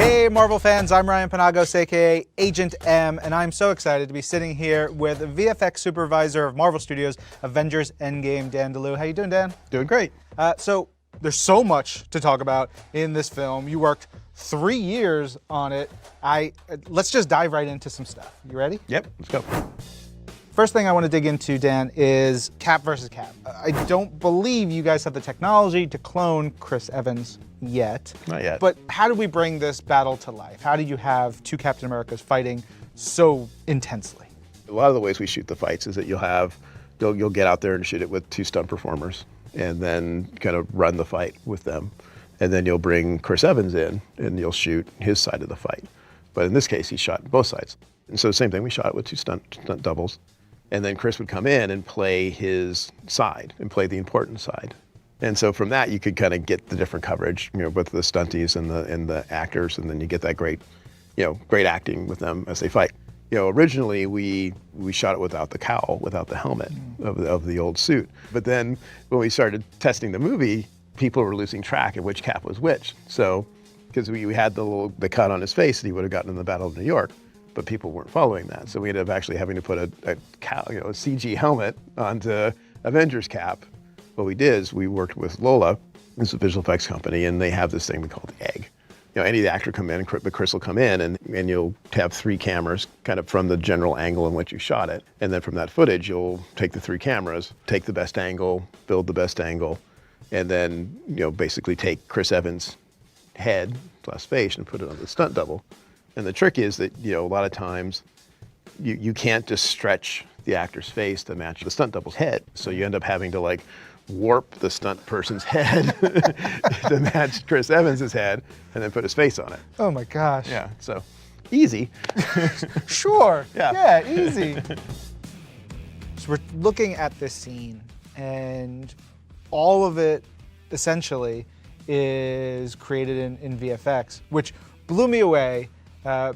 Hey Marvel fans, I'm Ryan Penagos, aka Agent M, and I'm so excited to be sitting here with VFX supervisor of Marvel Studios Avengers Endgame, Dan DeLue. How you doing, Dan? Doing great. So there's so much to talk about in this film. You worked 3 years on it. Let's just dive right into some stuff. You ready? Yep, let's go. First thing I want to dig into, Dan, is Cap versus Cap. I don't believe you guys have the technology to clone Chris Evans yet. Not yet. But how do we bring this battle to life? How do you have two Captain Americas fighting so intensely? A lot of the ways we shoot the fights is that you'll get out there and shoot it with 2 stunt performers and then kind of run the fight with them. And then you'll bring Chris Evans in and you'll shoot his side of the fight. But in this case, he shot both sides. And so same thing, we shot it with 2 stunt doubles. And then Chris would come in and play his side and play the important side. And so from that, you could kind of get the different coverage, with the stunties and the actors, and then you get that great acting with them as they fight. Originally we shot it without the cowl, without the helmet of the old suit. But then when we started testing the movie, people were losing track of which Cap was which. So, because we had the cut on his face that he would have gotten in the Battle of New York, but people weren't following that. So we ended up actually having to put a CG helmet onto Avengers Cap. What we did is we worked with Lola, who's a visual effects company, and they have this thing we call the egg. Any of the actor come in, but Chris will come in, and you'll have 3 cameras kind of from the general angle in which you shot it. And then from that footage, you'll take the 3 cameras, take the best angle, build the best angle, and then basically take Chris Evans' head plus face and put it on the stunt double. And the trick is that a lot of times you can't just stretch the actor's face to match the stunt double's head. So you end up having to warp the stunt person's head to match Chris Evans' head and then put his face on it. Oh my gosh. Yeah, so easy. Sure. Yeah. Easy. So we're looking at this scene, and all of it essentially is created in VFX, which blew me away.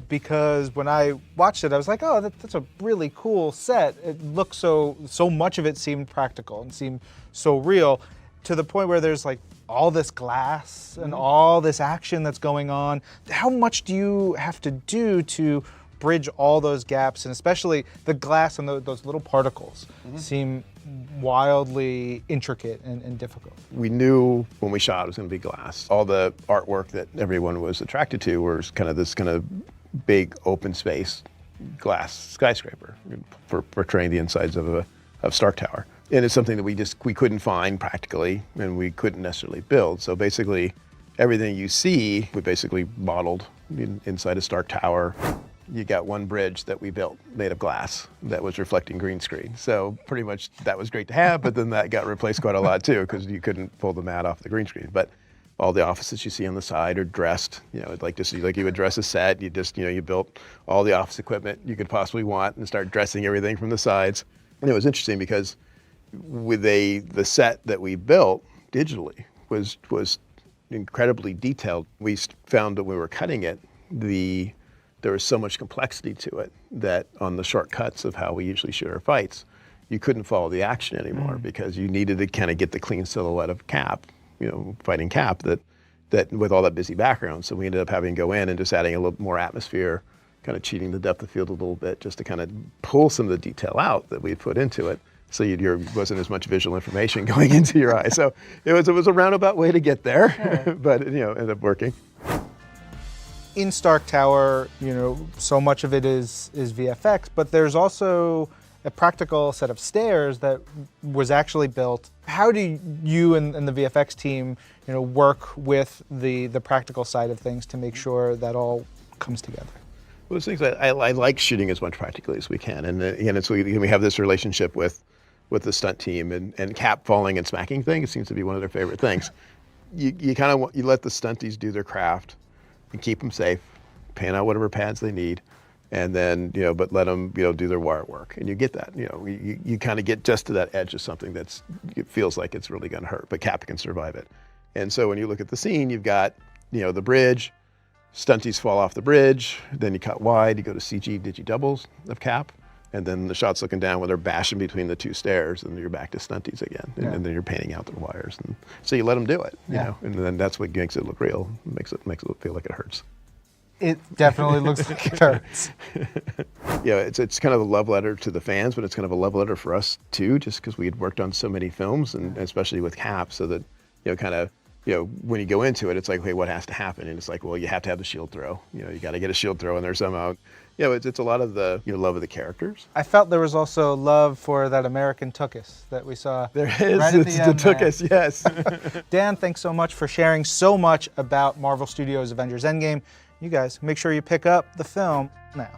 Because when I watched it, I was like, oh, that's a really cool set. It looked so much of it seemed practical and seemed so real, to the point where there's all this glass and all this action that's going on. How much do you have to do to bridge all those gaps, and especially the glass and those little particles seem wildly intricate and difficult? We knew when we shot it was going to be glass. All the artwork that everyone was attracted to was kind of this big open space glass skyscraper for portraying the insides of Stark Tower. And it's something that we couldn't find practically, and we couldn't necessarily build. So basically everything you see, we basically modeled inside of Stark Tower. You got one bridge that we built made of glass that was reflecting green screen. So pretty much that was great to have, but then that got replaced quite a lot too, because you couldn't pull the mat off the green screen. But all the offices you see on the side are dressed, just like you would dress a set. You just, you built all the office equipment you could possibly want and start dressing everything from the sides. And it was interesting because with the set that we built digitally was incredibly detailed. We found that when we were cutting it, there was so much complexity to it that on the shortcuts of how we usually shoot our fights, you couldn't follow the action anymore because you needed to kind of get the clean silhouette of Cap, fighting Cap, that with all that busy background. So we ended up having to go in and just adding a little more atmosphere, kind of cheating the depth of field a little bit, just to kind of pull some of the detail out that we put into it. So there wasn't as much visual information going into your eye. So it was a roundabout way to get there, but ended up working. In Stark Tower, so much of it is VFX, but there's also a practical set of stairs that was actually built. How do you and the VFX team, work with the practical side of things to make sure that all comes together? Well, those things I like shooting as much practically as we can, and so we have this relationship with the stunt team, and Cap falling and smacking things seems to be one of their favorite things. You let the stunties do their craft and keep them safe, pan out whatever pads they need, and then but let them do their wire work, and you get that you kind of get just to that edge of something it feels like it's really going to hurt, but Cap can survive it. And so when you look at the scene, you've got the bridge, stunties fall off the bridge, then you cut wide, you go to CG digi doubles of Cap, and then the shot's looking down when they're bashing between the 2 stairs, and you're back to stunties again, and then you're painting out the wires, and so you let them do it, and then that's what makes it look real, makes it feel like it hurts. It definitely looks like it hurts. Yeah, it's kind of a love letter to the fans, but it's kind of a love letter for us too, just because we had worked on so many films, and especially with Cap, so that, kind of, when you go into it, it's like, okay, what has to happen? And it's like, well, you have to have the shield throw. You got to get a shield throw in there somehow. It's a lot of the love of the characters. I felt there was also love for that American Tuchus that we saw. There is. Right at It's the the end there. Tuchus, yes. Dan, thanks so much for sharing so much about Marvel Studios' Avengers Endgame. You guys, make sure you pick up the film now.